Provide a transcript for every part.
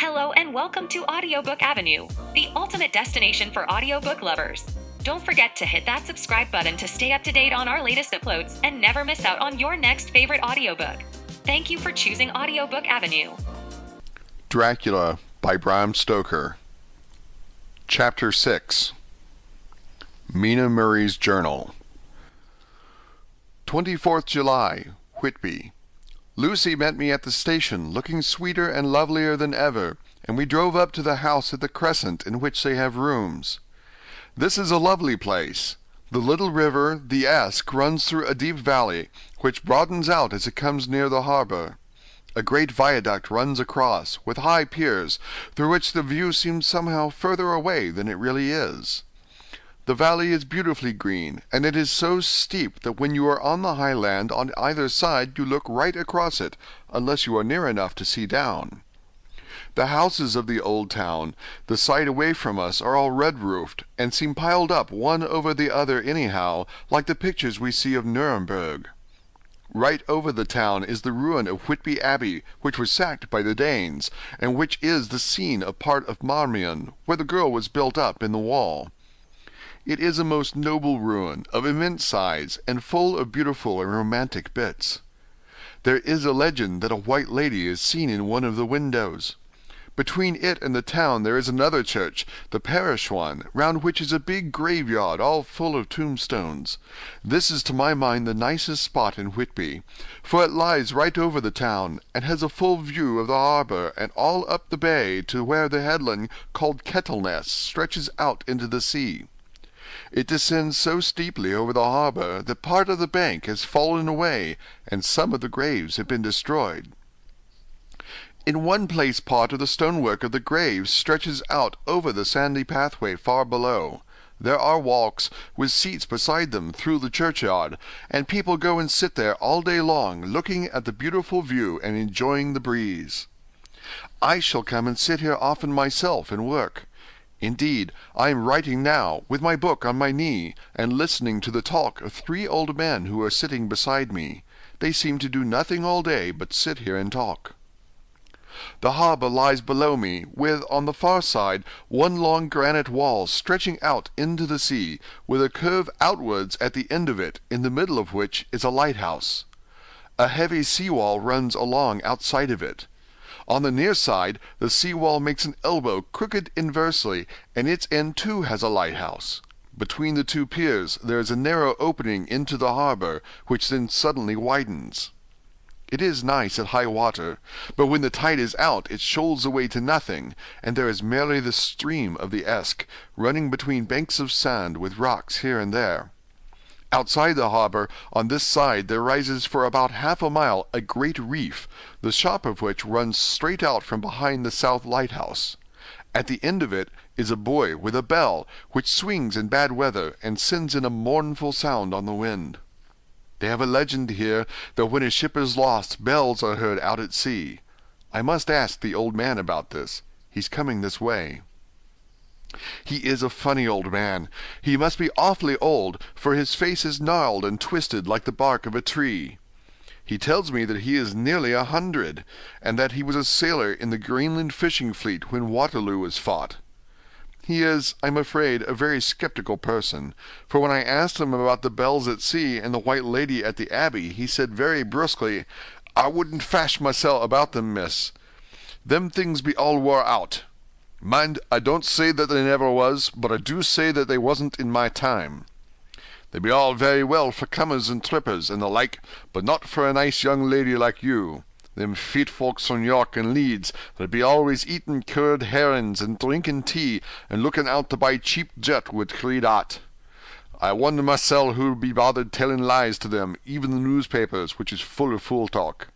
Hello and welcome to Audiobook Avenue, the ultimate destination for audiobook lovers. Don't forget to hit that subscribe button to stay up to date on our latest uploads and never miss out on your next favorite audiobook. Thank you for choosing Audiobook Avenue. Dracula by Bram Stoker. Chapter 6. Mina Murray's Journal. 24th July, Whitby. Lucy met me at the station, looking sweeter and lovelier than ever, and we drove up to the house at the Crescent in which they have rooms. This is a lovely place. The little river, the Esk, runs through a deep valley, which broadens out as it comes near the harbour. A great viaduct runs across, with high piers, through which the view seems somehow further away than it really is. The valley is beautifully green, and it is so steep that when you are on the high land on either side you look right across it, unless you are near enough to see down. The houses of the old town, the side away from us, are all red-roofed, and seem piled up one over the other anyhow, like the pictures we see of Nuremberg. Right over the town is the ruin of Whitby Abbey, which was sacked by the Danes, and which is the scene of part of Marmion, where the girl was built up in the wall. It is a most noble ruin, of immense size, and full of beautiful and romantic bits. There is a legend that a white lady is seen in one of the windows. Between it and the town there is another church, the parish one, round which is a big graveyard all full of tombstones. This is to my mind the nicest spot in Whitby, for it lies right over the town, and has a full view of the harbour, and all up the bay to where the headland called Kettleness stretches out into the sea. It descends so steeply over the harbour that part of the bank has fallen away, and some of the graves have been destroyed. In one place part of the stonework of the graves stretches out over the sandy pathway far below. There are walks, with seats beside them, through the churchyard, and people go and sit there all day long, looking at the beautiful view and enjoying the breeze. I shall come and sit here often myself and work. Indeed, I am writing now, with my book on my knee, and listening to the talk of 3 old men who are sitting beside me. They seem to do nothing all day but sit here and talk. The harbour lies below me, with, on the far side, one long granite wall stretching out into the sea, with a curve outwards at the end of it, in the middle of which is a lighthouse. A heavy sea-wall runs along outside of it. On the near side, the sea-wall makes an elbow crooked inversely, and its end too has a lighthouse. Between the 2 piers there is a narrow opening into the harbour, which then suddenly widens. It is nice at high water, but when the tide is out it shoals away to nothing, and there is merely the stream of the Esk, running between banks of sand with rocks here and there. Outside the harbour, on this side, there rises for about half a mile a great reef, the shop of which runs straight out from behind the south lighthouse. At the end of it is a buoy with a bell, which swings in bad weather, and sends in a mournful sound on the wind. They have a legend here that when a ship is lost, bells are heard out at sea. I must ask the old man about this. He's coming this way. He is a funny old man. He must be awfully old, for his face is gnarled and twisted like the bark of a tree. He tells me that he is nearly 100, and that he was a sailor in the Greenland fishing fleet when Waterloo was fought. He is, I'm afraid, a very sceptical person, for when I asked him about the bells at sea and the white lady at the Abbey, he said very brusquely, "I wouldn't fash mysel' about them, miss. Them things be all wore out. Mind, I don't say that they never was, but I do say that they wasn't in my time. They be all very well for comers and trippers and the like, but not for a nice young lady like you. Them feet folks from York and Leeds that be always eatin' curd herrings and drinkin' tea and lookin' out to buy cheap jet would creed out. I wonder mysel' who'll be bothered tellin' lies to them, even the newspapers, which is full of fool talk."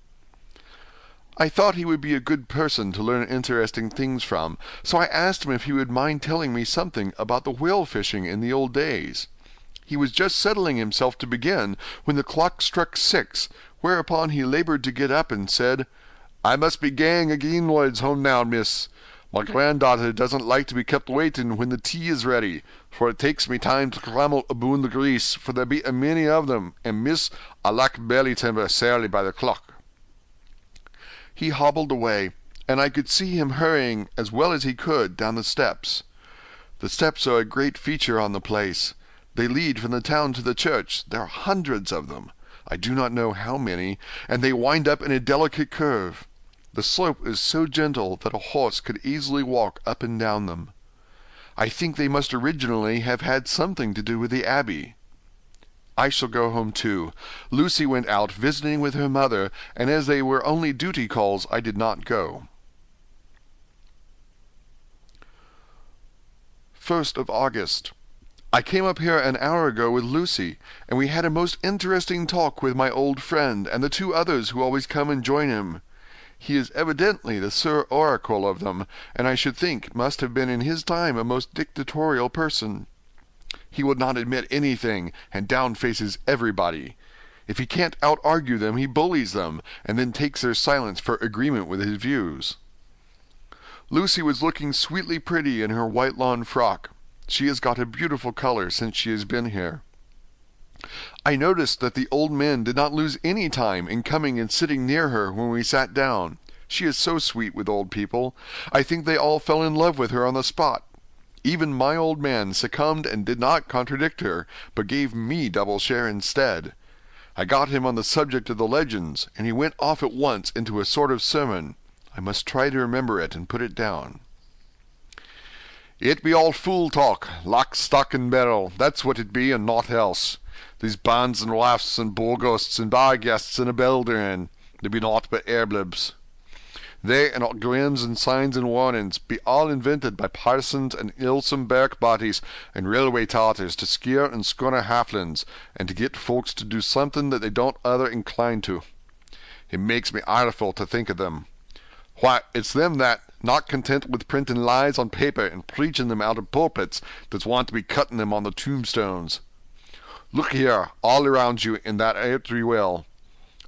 I thought he would be a good person to learn interesting things from, so I asked him if he would mind telling me something about the whale fishing in the old days. He was just settling himself to begin when the clock struck 6, whereupon he laboured to get up and said, "I must be gang agin Lloyd's home now, miss. My granddaughter doesn't like to be kept waiting when the tea is ready, for it takes me time to clamel aboon the grease, for there be a many of them, and miss, I lack belly timber sairly by the clock." He hobbled away, and I could see him hurrying as well as he could down the steps. The steps are a great feature on the place. They lead from the town to the church. There are hundreds of them. I do not know how many, and they wind up in a delicate curve. The slope is so gentle that a horse could easily walk up and down them. I think they must originally have had something to do with the abbey. I shall go home too. Lucy went out visiting with her mother, and as they were only duty calls, I did not go. 1st of August. I came up here an hour ago with Lucy, and we had a most interesting talk with my old friend and the 2 others who always come and join him. He is evidently the Sir Oracle of them, and I should think must have been in his time a most dictatorial person. He will not admit anything, and down-faces everybody. If he can't out-argue them, he bullies them, and then takes their silence for agreement with his views. Lucy was looking sweetly pretty in her white lawn frock. She has got a beautiful color since she has been here. I noticed that the old men did not lose any time in coming and sitting near her when we sat down. She is so sweet with old people. I think they all fell in love with her on the spot. Even my old man succumbed and did not contradict her, but gave me double share instead. I got him on the subject of the legends, and he went off at once into a sort of sermon. I must try to remember it and put it down. It be all fool talk, lock, stock, and barrel. That's what it be, and naught else. These bands and wafts and bourghosts and bar-guests and a belderin, they be naught but airblibs. They and all grams and signs and warnings be all invented by parsons and ilsome bark bodies and railway tartars to scare and scunner halflings, and to get folks to do something that they don't other incline to. It makes me ireful to think of them. Why, it's them that, not content with printing lies on paper and preaching them out of pulpits, that's want to be cutting them on the tombstones. Look here, all around you in that earthly well.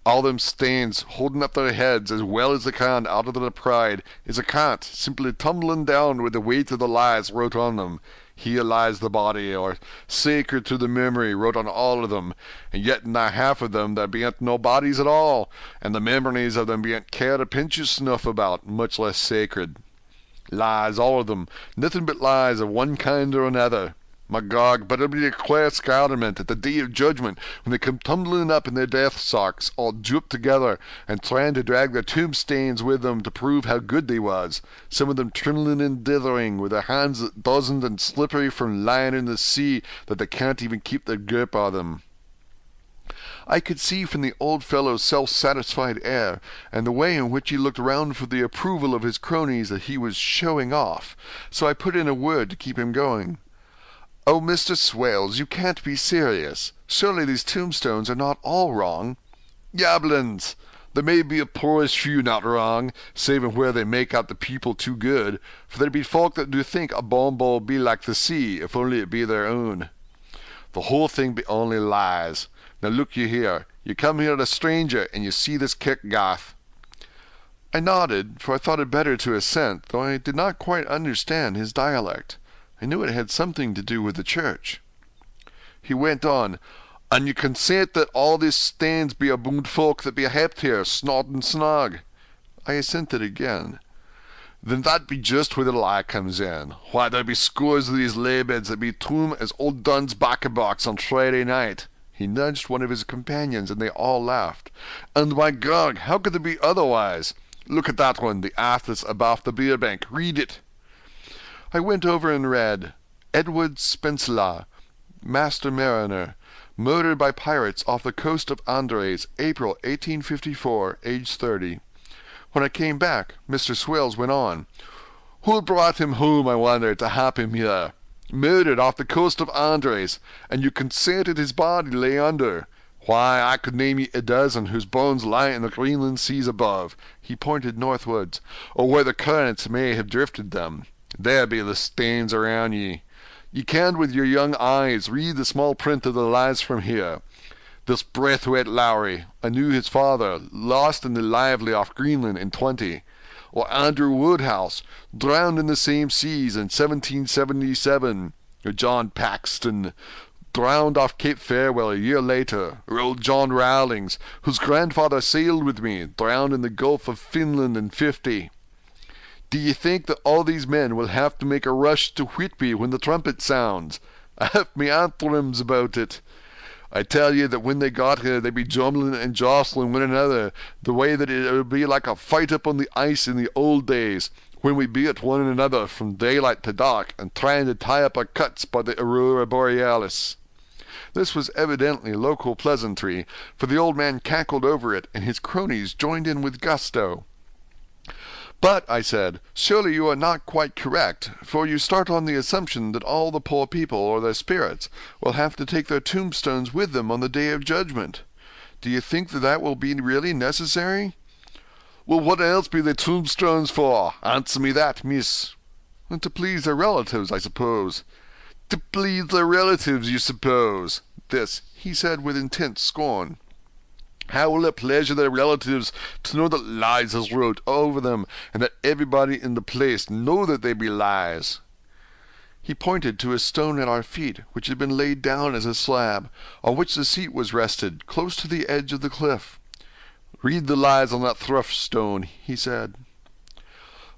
All them stains holding up their heads as well as they can out of their pride is a cant simply tumbling down with the weight of the lies wrote on them. Here lies the body, or sacred to the memory, wrote on all of them, and yet in that half of them there bean't no bodies at all, and the memories of them bean't cared a pinch of snuff about, much less sacred. Lies, all of them, nothing but lies of one kind or another. My God, but it'll be a queer scarlement at the day of judgment when they come tumbling up in their death socks, all drooped together, and trying to drag their tombstains with them to prove how good they was, some of them trembling and dithering, with their hands dozened and slippery from lying in the sea that they can't even keep their grip on them. I could see from the old fellow's self-satisfied air, and the way in which he looked round for the approval of his cronies, that he was showing off, so I put in a word to keep him going. "Oh, Mr. Swales, you can't be serious. Surely these tombstones are not all wrong." "Yablins! There may be a poorish few not wrong, saving where they make out the people too good, for there be folk that do think a bonbon be like the sea, if only it be their own. The whole thing be only lies. Now look you here. You come here a stranger, and you see this kirkgarth." I nodded, for I thought it better to assent, though I did not quite understand his dialect. I knew it had something to do with the church. He went on, "And you consent that all these stains be aboon folk that be helped here, snod and snog?" I assented again. "Then that be just where the lie comes in. Why, there be scores of these laybeds that be troom as old Dunn's bacca-box on Friday night." He nudged one of his companions, and they all laughed. "And my God, how could there be otherwise? Look at that one, the athos abaft the beer bank. Read it." I went over and read, "Edward Spencelagh, Master Mariner, murdered by pirates off the coast of Andres, April 1854, age 30. When I came back, Mr. Swales went on, "Who brought him home, I wonder, to hap him here? Murdered off the coast of Andres, and you consented his body lay under. Why, I could name ye a dozen whose bones lie in the Greenland seas above," he pointed northwards, "or where the currents may have drifted them. There be the stains around ye. Ye can with your young eyes read the small print of the lies from here. This Braithwaite Lowry, I knew his father, lost in the Lively off Greenland in '20. Or Andrew Woodhouse, drowned in the same seas in 1777. Or John Paxton, drowned off Cape Farewell a year later. Or old John Rowlings, whose grandfather sailed with me, drowned in the Gulf of Finland in '50. Do you think that all these men will have to make a rush to Whitby when the trumpet sounds? I have me anthems about it. I tell you that when they got here, they'd be jumbling and jostling one another, the way that it would be like a fight up on the ice in the old days, when we be at one another from daylight to dark, and trying to tie up our cuts by the aurora borealis. This was evidently local pleasantry, for the old man cackled over it, and his cronies joined in with gusto. But, I said, surely you are not quite correct, for you start on the assumption that all the poor people, or their spirits, will have to take their tombstones with them on the day of judgment. Do you think that that will be really necessary? Well, what else be the tombstones for? Answer me that, miss. To please their relatives, I suppose. To please their relatives, you suppose? This he said with intense scorn. How will it pleasure their relatives to know that lies is wrote over them, and that everybody in the place know that they be lies? He pointed to a stone at our feet, which had been laid down as a slab, on which the seat was rested, close to the edge of the cliff. Read the lies on that thrush stone, he said.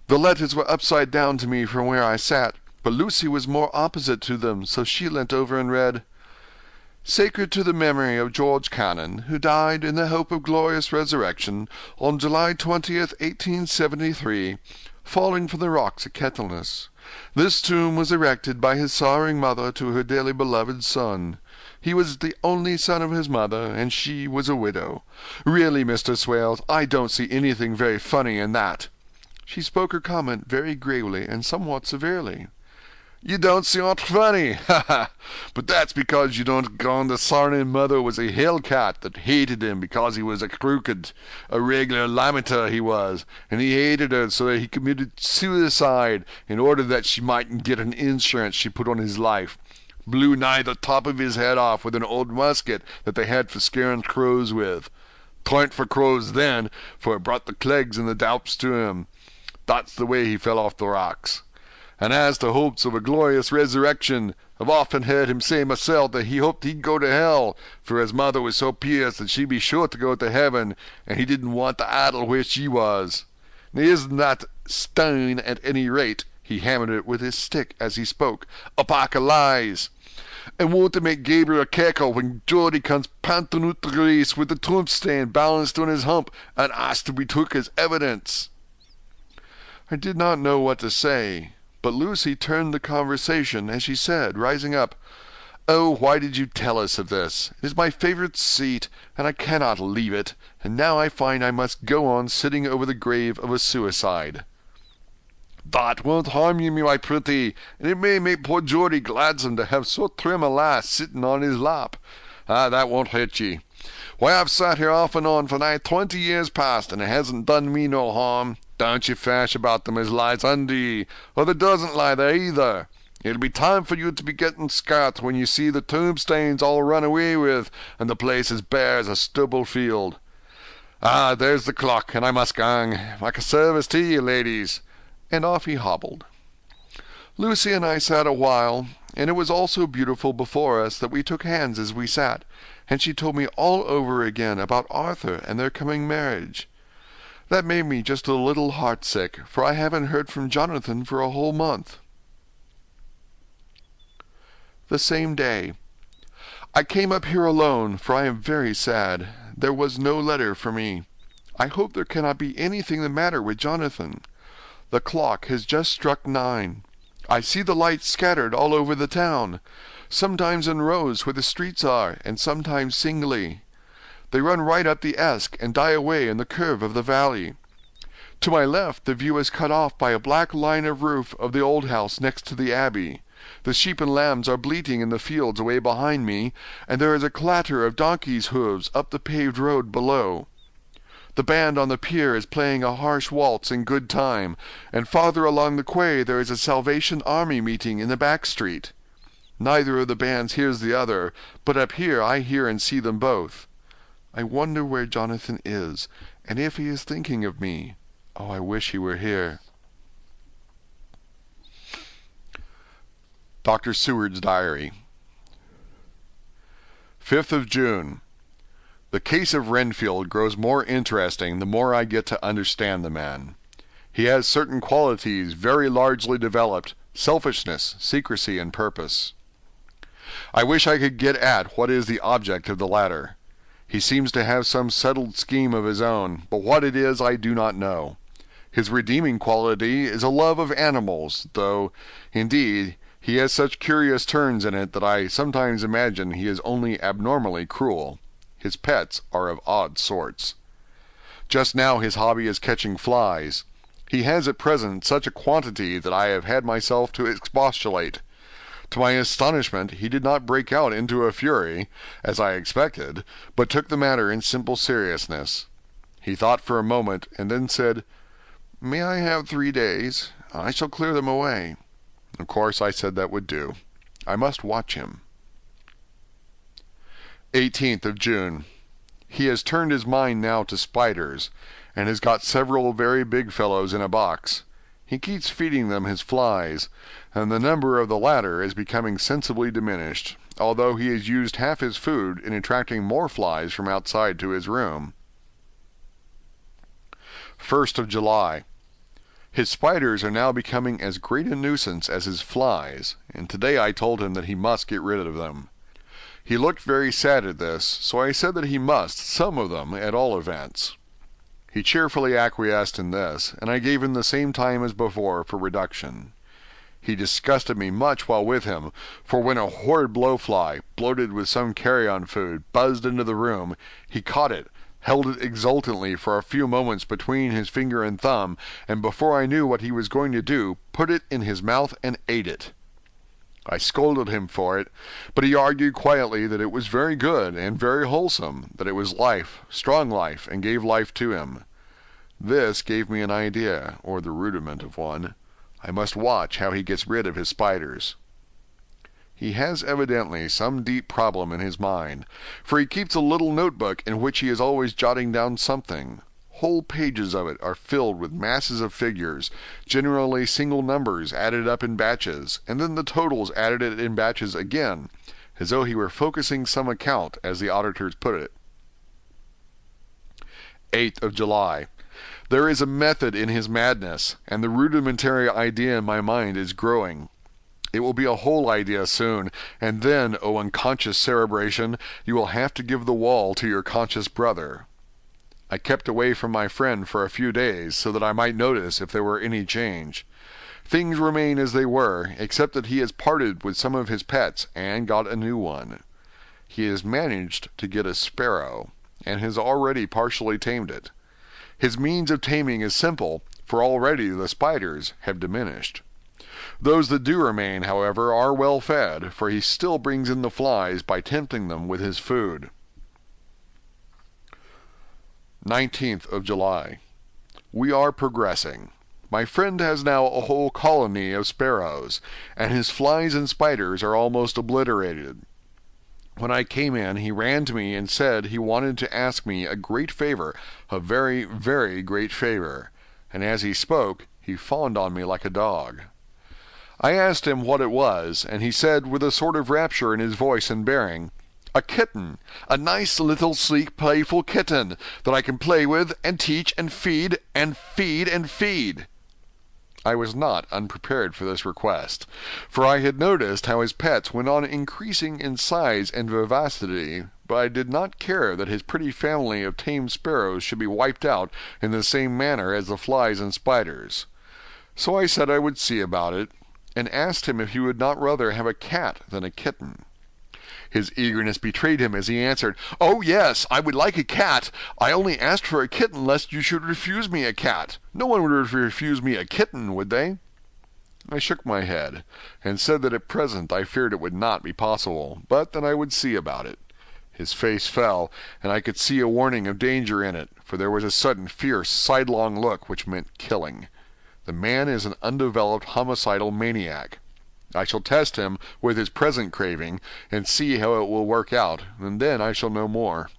The letters were upside down to me from where I sat, but Lucy was more opposite to them, so she leant over and read, Sacred to the memory of George Cannon, who died in the hope of glorious resurrection on July 20th, 1873, falling from the rocks at Kettleness. This tomb was erected by his sorrowing mother to her dearly beloved son. He was the only son of his mother, and she was a widow. Really, Mr. Swales, I don't see anything very funny in that. She spoke her comment very gravely and somewhat severely. You don't see aught funny, ha ha! But that's because you don't gone the sarnin mother was a hellcat that hated him because he was a crooked, a regular lamenter he was, and he hated her so that he committed suicide in order that she mightn't get an insurance she put on his life. Blew nigh the top of his head off with an old musket that they had for scaring crows with. 'Twarn't for crows then, for it brought the clegs and the doups to him. That's the way he fell off the rocks. And as to hopes of a glorious resurrection, I've often heard him say myself that he hoped he'd go to hell, for his mother was so pious that she'd be sure to go to heaven, and he didn't want to idle where she was. Now isn't that stone at any rate, he hammered it with his stick as he spoke, a pack of lies? And won't it make Gabriel cackle when Geordie comes panting out the race with the tombstone balanced on his hump and asked to be took as evidence? I did not know what to say. But Lucy turned the conversation as she said, rising up, Oh, why did you tell us of this? It is my favourite seat, and I cannot leave it, and now I find I must go on sitting over the grave of a suicide. That won't harm you, my pretty, and it may make poor Geordie gladsome to have so trim a lass sitting on his lap. That won't hurt ye. Why, I've sat here off and on for nigh 20 years past, and it hasn't done me no harm. Don't you fash about them as lies under ye, or there doesn't lie there either. It'll be time for you to be getting scart when you see the tombstones all run away with, and the place as bare as a stubble field. There's the clock, and I must gang. Make a service to ye, ladies. And off he hobbled. Lucy and I sat a while, and it was all so beautiful before us that we took hands as we sat, and she told me all over again about Arthur and their coming marriage. That made me just a little heartsick, for I haven't heard from Jonathan for a whole month. The same day. I came up here alone, for I am very sad. There was no letter for me. I hope there cannot be anything the matter with Jonathan. The clock has just struck 9. I see the lights scattered all over the town, sometimes in rows where the streets are, and sometimes singly. They run right up the Esk and die away in the curve of the valley. To my left the view is cut off by a black line of roof of the old house next to the abbey. The sheep and lambs are bleating in the fields away behind me, and there is a clatter of donkeys' hooves up the paved road below. The band on the pier is playing a harsh waltz in good time, and farther along the quay there is a Salvation Army meeting in the back street. Neither of the bands hears the other, but up here I hear and see them both. I wonder where Jonathan is, and if he is thinking of me. Oh, I wish he were here. Dr. Seward's Diary. 5th of June. The case of Renfield grows more interesting the more I get to understand the man. He has certain qualities very largely developed: selfishness, secrecy, and purpose. I wish I could get at what is the object of the latter. He seems to have some settled scheme of his own, but what it is I do not know. His redeeming quality is a love of animals, though, indeed, he has such curious turns in it that I sometimes imagine he is only abnormally cruel. His pets are of odd sorts. Just now his hobby is catching flies. He has at present such a quantity that I have had myself to expostulate. To my astonishment, he did not break out into a fury, as I expected, but took the matter in simple seriousness. He thought for a moment, and then said, "May I have 3 days? I shall clear them away." Of course I said that would do. I must watch him. 18th of June. He has turned his mind now to spiders, and has got several very big fellows in a box. He keeps feeding them his flies, and the number of the latter is becoming sensibly diminished, although he has used half his food in attracting more flies from outside to his room. 1st of July. His spiders are now becoming as great a nuisance as his flies, and today I told him that he must get rid of them. He looked very sad at this, so I said that he must, some of them, at all events. He cheerfully acquiesced in this, and I gave him the same time as before for reduction. He disgusted me much while with him, for when a horrid blowfly, bloated with some carrion food, buzzed into the room, he caught it, held it exultantly for a few moments between his finger and thumb, and before I knew what he was going to do, put it in his mouth and ate it. I scolded him for it, but he argued quietly that it was very good and very wholesome, that it was life, strong life, and gave life to him. This gave me an idea, or the rudiment of one. I must watch how he gets rid of his spiders. He has evidently some deep problem in his mind, for he keeps a little notebook in which he is always jotting down something. Whole pages of it are filled with masses of figures, generally single numbers added up in batches, and then the totals added in batches again, as though he were focusing some account, as the auditors put it. 8th of July. There is a method in his madness, and the rudimentary idea in my mind is growing. It will be a whole idea soon, and then, O unconscious cerebration, you will have to give the wall to your conscious brother. I kept away from my friend for a few days, so that I might notice if there were any change. Things remain as they were, except that he has parted with some of his pets, and got a new one. He has managed to get a sparrow, and has already partially tamed it. His means of taming is simple, for already the spiders have diminished. Those that do remain, however, are well fed, for he still brings in the flies by tempting them with his food. 19th of July. We are progressing. My friend has now a whole colony of sparrows, and his flies and spiders are almost obliterated. When I came in, he ran to me and said he wanted to ask me a great favor, a very, very great favor, and as he spoke, he fawned on me like a dog. I asked him what it was, and he said, with a sort of rapture in his voice and bearing, "A kitten, a nice little sleek playful kitten, that I can play with, and teach, and feed, and feed, and feed." I was not unprepared for this request, for I had noticed how his pets went on increasing in size and vivacity, but I did not care that his pretty family of tame sparrows should be wiped out in the same manner as the flies and spiders. So I said I would see about it, and asked him if he would not rather have a cat than a kitten. His eagerness betrayed him as he answered, "Oh, yes, I would like a cat. I only asked for a kitten lest you should refuse me a cat. No one would refuse me a kitten, would they?" I shook my head, and said that at present I feared it would not be possible, but that I would see about it. His face fell, and I could see a warning of danger in it, for there was a sudden fierce, sidelong look which meant killing. The man is an undeveloped homicidal maniac. I shall test him with his present craving, and see how it will work out, and then I shall know more.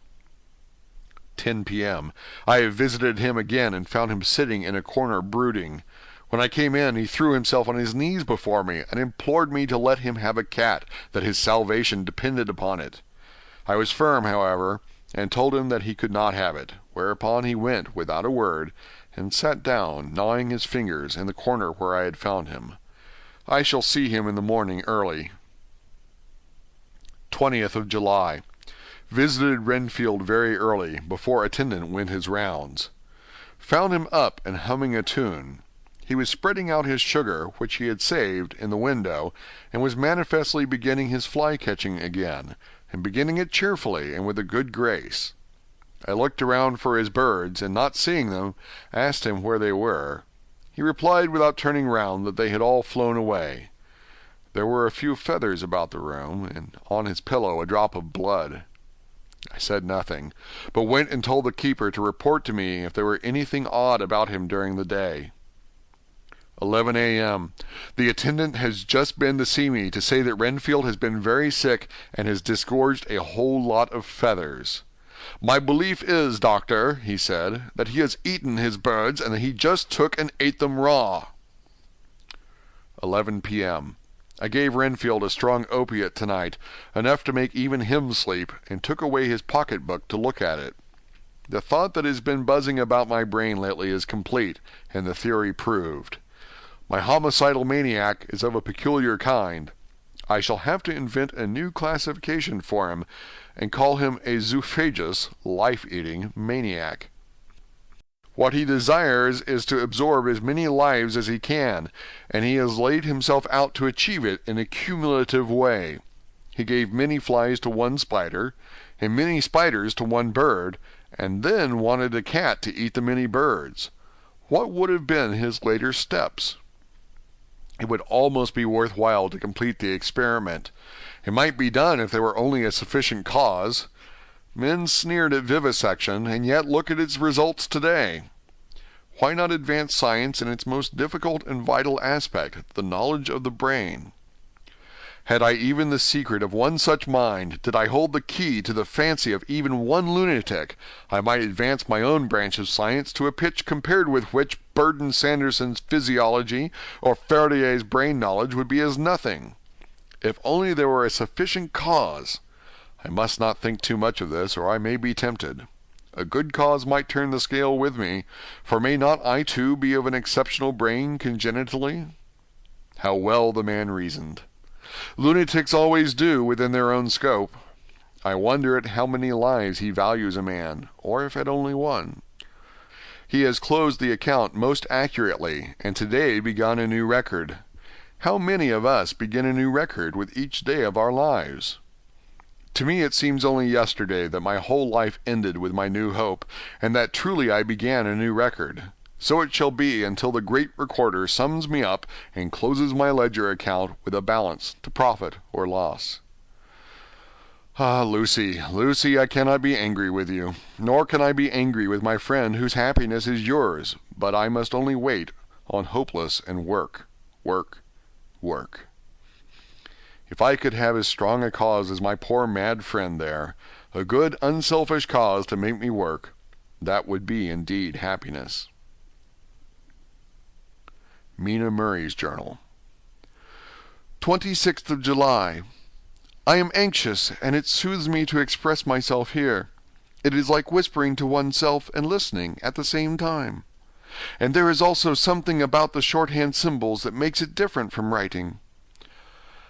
10 p.m. I have visited him again, and found him sitting in a corner brooding. When I came in, he threw himself on his knees before me, and implored me to let him have a cat, that his salvation depended upon it. I was firm, however, and told him that he could not have it, whereupon he went, without a word, and sat down, gnawing his fingers in the corner where I had found him. I shall see him in the morning early. 20th of July. Visited Renfield very early, before attendant went his rounds. Found him up and humming a tune. He was spreading out his sugar, which he had saved, in the window, and was manifestly beginning his fly-catching again, and beginning it cheerfully and with a good grace. I looked around for his birds, and not seeing them, asked him where they were. He replied without turning round that they had all flown away. There were a few feathers about the room, and on his pillow a drop of blood. I said nothing, but went and told the keeper to report to me if there were anything odd about him during the day. 11 a.m. The attendant has just been to see me to say that Renfield has been very sick and has disgorged a whole lot of feathers. My belief is, doctor, he said, that he has eaten his birds and that he just took and ate them raw. 11 p.m. I gave Renfield a strong opiate tonight, enough to make even him sleep, and took away his pocket-book to look at it. The thought that has been buzzing about my brain lately is complete, and the theory proved. My homicidal maniac is of a peculiar kind. I shall have to invent a new classification for him, and call him a zoophagous, life-eating maniac. What he desires is to absorb as many lives as he can, and he has laid himself out to achieve it in a cumulative way. He gave many flies to one spider, and many spiders to one bird, and then wanted a cat to eat the many birds. What would have been his later steps? It would almost be worth while to complete the experiment. It might be done if there were only a sufficient cause. Men sneered at vivisection, and yet look at its results today. Why not advance science in its most difficult and vital aspect, the knowledge of the brain? Had I even the secret of one such mind, did I hold the key to the fancy of even one lunatic, I might advance my own branch of science to a pitch compared with which Burton Sanderson's physiology or Faraday's brain knowledge would be as nothing. If only there were a sufficient cause. I must not think too much of this, or I may be tempted. A good cause might turn the scale with me, for may not I too be of an exceptional brain congenitally? How well the man reasoned. Lunatics always do within their own scope. I wonder at how many lives he values a man, or if at only one. He has closed the account most accurately, and today begun a new record. How many of us begin a new record with each day of our lives? To me it seems only yesterday that my whole life ended with my new hope, and that truly I began a new record. So it shall be until the great recorder sums me up and closes my ledger account with a balance to profit or loss. Ah, Lucy, Lucy, I cannot be angry with you, nor can I be angry with my friend whose happiness is yours, but I must only wait on hopeless and work. If I could have as strong a cause as my poor mad friend there, a good unselfish cause to make me work, that would be indeed happiness. Mina Murray's Journal. 26th of July. I am anxious, and it soothes me to express myself here. It is like whispering to oneself and listening at the same time. And there is also something about the shorthand symbols that makes it different from writing.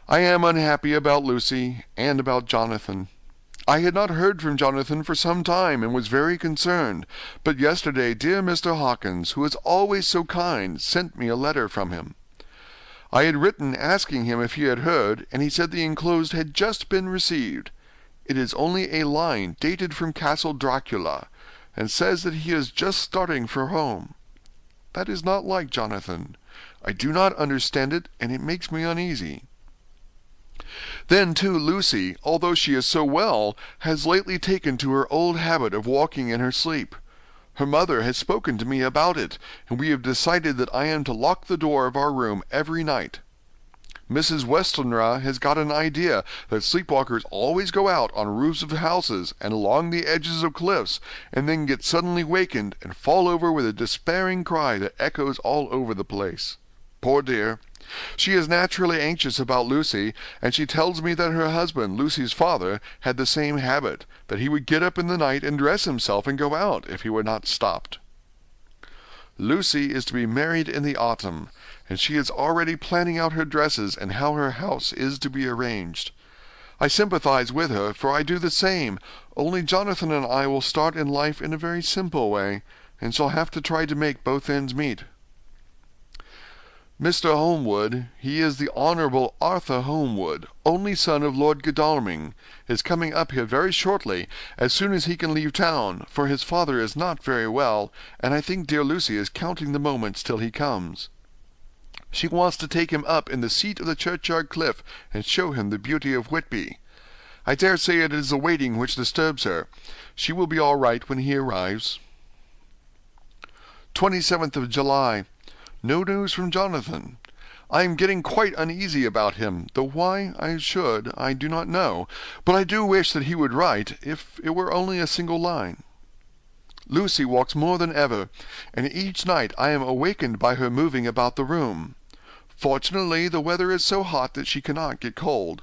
I am unhappy about Lucy and about Jonathan. I had not heard from Jonathan for some time and was very concerned, but yesterday dear Mr. Hawkins, who is always so kind, sent me a letter from him. I had written asking him if he had heard, and he said the enclosed had just been received. It is only a line dated from Castle Dracula, and says that he is just starting for home. That is not like Jonathan. I do not understand it, and it makes me uneasy. Then, too, Lucy, although she is so well, has lately taken to her old habit of walking in her sleep. Her mother has spoken to me about it, and we have decided that I am to lock the door of our room every night. Mrs. Westenra has got an idea that sleepwalkers always go out on roofs of houses and along the edges of cliffs, and then get suddenly wakened and fall over with a despairing cry that echoes all over the place. Poor dear! She is naturally anxious about Lucy, and she tells me that her husband, Lucy's father, had the same habit, that he would get up in the night and dress himself and go out if he were not stopped. Lucy is to be married in the autumn, and she is already planning out her dresses and how her house is to be arranged. I sympathize with her, for I do the same, only Jonathan and I will start in life in a very simple way, and shall have to try to make both ends meet. Mr. Holmwood, he is the Honourable Arthur Holmwood, only son of Lord Godalming, is coming up here very shortly, as soon as he can leave town, for his father is not very well, and I think dear Lucy is counting the moments till he comes. She wants to take him up in the seat of the churchyard cliff, and show him the beauty of Whitby. I dare say it is the waiting which disturbs her. She will be all right when he arrives. 27th of July. No news from Jonathan. I am getting quite uneasy about him, though why I do not know, but I do wish that he would write, if it were only a single line. Lucy walks more than ever, and each night I am awakened by her moving about the room. Fortunately, the weather is so hot that she cannot get cold.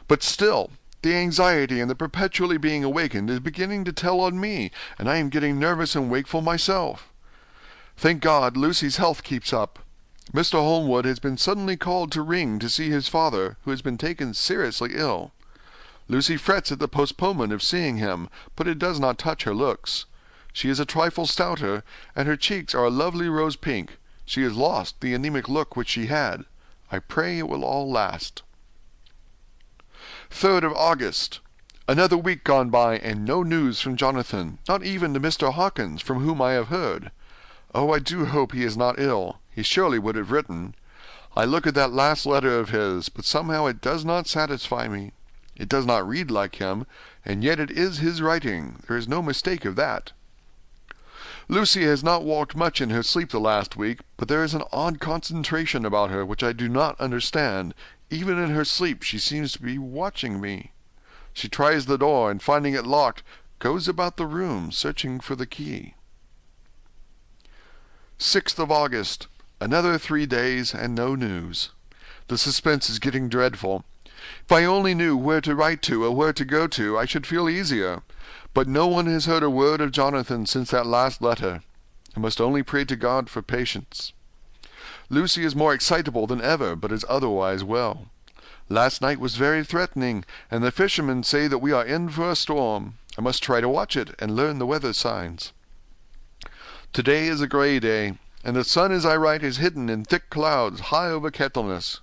But still, the anxiety and the perpetually being awakened is beginning to tell on me, and I am getting nervous and wakeful myself. Thank God, Lucy's health keeps up. Mr. Holmwood has been suddenly called to Ring to see his father, who has been taken seriously ill. Lucy frets at the postponement of seeing him, but it does not touch her looks. She is a trifle stouter, and her cheeks are a lovely rose pink. She has lost the anemic look which she had. I pray it will all last. 3rd of August. Another week gone by, and no news from Jonathan, not even to Mr. Hawkins, from whom I have heard. Oh, I do hope he is not ill. He surely would have written. I look at that last letter of his, but somehow it does not satisfy me. It does not read like him, and yet it is his writing. There is no mistake of that. Lucy has not walked much in her sleep the last week, but there is an odd concentration about her which I do not understand. Even in her sleep she seems to be watching me. She tries the door, and finding it locked, goes about the room, searching for the key. 6th of August. Another 3 days, and no news. The suspense is getting dreadful. If I only knew where to write to, or where to go to, I should feel easier. But no one has heard a word of Jonathan since that last letter. I must only pray to God for patience. Lucy is more excitable than ever, but is otherwise well. Last night was very threatening, and the fishermen say that we are in for a storm. I must try to watch it, and learn the weather signs. Today is a grey day, and the sun as I write is hidden in thick clouds high over Kettleness.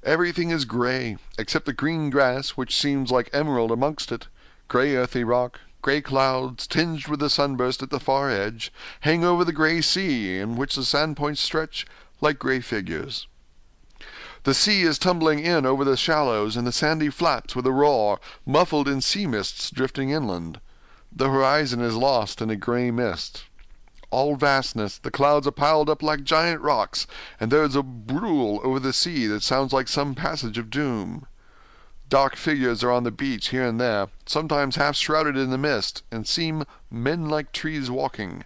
Everything is grey, except the green grass, which seems like emerald amongst it. Grey earthy rock, grey clouds, tinged with the sunburst at the far edge, hang over the grey sea, in which the sandpoints stretch like grey figures. The sea is tumbling in over the shallows and the sandy flats with a roar, muffled in sea mists drifting inland. The horizon is lost in a grey mist. All vastness, the clouds are piled up like giant rocks, and there is a brool over the sea that sounds like some passage of doom. Dark figures are on the beach here and there, sometimes half shrouded in the mist, and seem men like trees walking.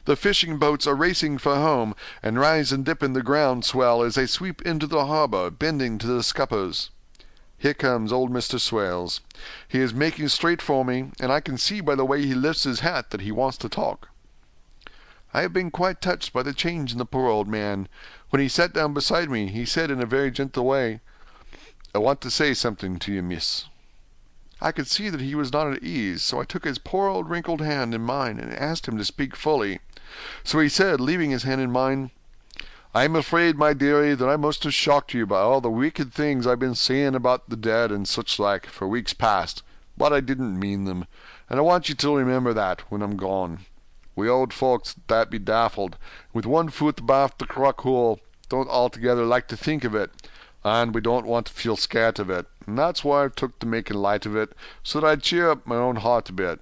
The fishing boats are racing for home, and rise and dip in the ground swell as they sweep into the harbour, bending to the scuppers. Here comes old Mr. Swales. He is making straight for me, and I can see by the way he lifts his hat that he wants to talk. I have been quite touched by the change in the poor old man. When he sat down beside me, he said in a very gentle way, "I want to say something to you, miss." I could see that he was not at ease, so I took his poor old wrinkled hand in mine and asked him to speak fully. So he said, leaving his hand in mine, "I am afraid, my dearie, that I must have shocked you by all the wicked things I've been saying about the dead and such like for weeks past, but I didn't mean them, and I want you to remember that when I'm gone. We old folks that be daffled, with one foot abaft the crock hole, don't altogether like to think of it, and we don't want to feel scared of it, and that's why I've took to making light of it, so that I'd cheer up my own heart a bit.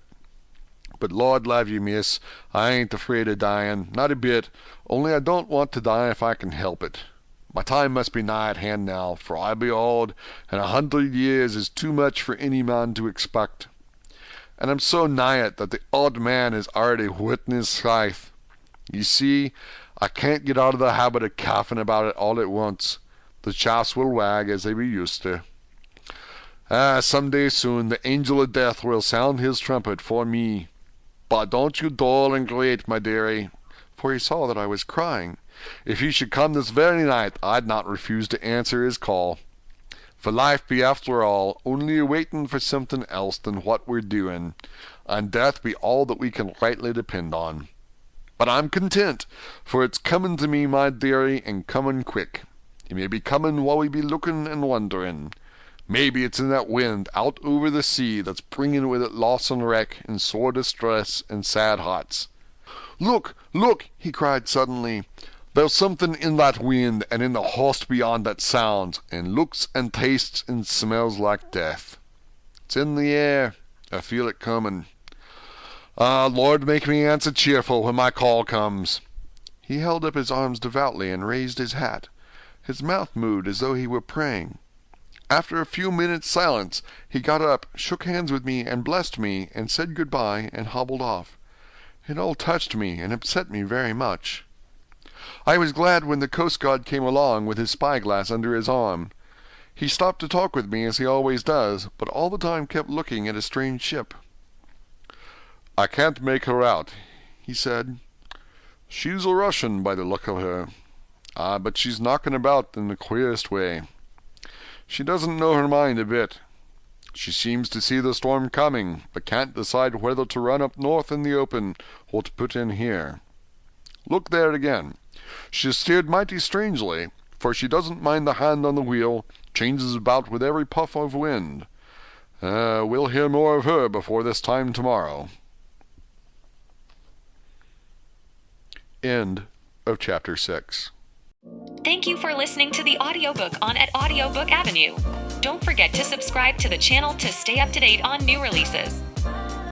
But Lord love you, miss, I ain't afraid of dying, not a bit, only I don't want to die if I can help it. My time must be nigh at hand now, for I be old, and 100 years is too much for any man to expect. And I'm so nigh it that the old man is already whitting his scythe. You see, I can't get out of the habit of coughing about it all at once. The chaffs will wag as they be used to. Some day soon the angel of death will sound his trumpet for me. But don't you dull and great, my dearie, for he saw that I was crying. "If he should come this very night, I'd not refuse to answer his call. For life be after all only a waitin' for something else than what we're doing, and death be all that we can rightly depend on. But I'm content, for it's comin' to me, my dearie, and comin' quick. He may be comin' while we be lookin' and wonderin'. Maybe it's in that wind out over the sea that's bringin' with it loss and wreck and sore distress and sad hearts. Look, look!" he cried suddenly. "There's something in that wind and in the host beyond that sounds, and looks and tastes and smells like death. It's in the air. I feel it comin'. Ah, Lord, make me answer cheerful when my call comes." He held up his arms devoutly and raised his hat. His mouth moved as though he were praying. After a few minutes' silence, he got up, shook hands with me, and blessed me, and said good-bye, and hobbled off. It all touched me and upset me very much. I was glad when the coast-guard came along with his spy-glass under his arm. He stopped to talk with me as he always does, but all the time kept looking at a strange ship. "I can't make her out," he said. "She's a Russian by the look of her. But she's knocking about in the queerest way. She doesn't know her mind a bit. She seems to see the storm coming, but can't decide whether to run up north in the open or to put in here. Look there again. She has steered mighty strangely, for she doesn't mind the hand on the wheel, changes about with every puff of wind. We'll hear more of her before this time tomorrow." End of chapter 6. Thank you for listening to the audiobook on at Audiobook Avenue. Don't forget to subscribe to the channel to stay up to date on new releases.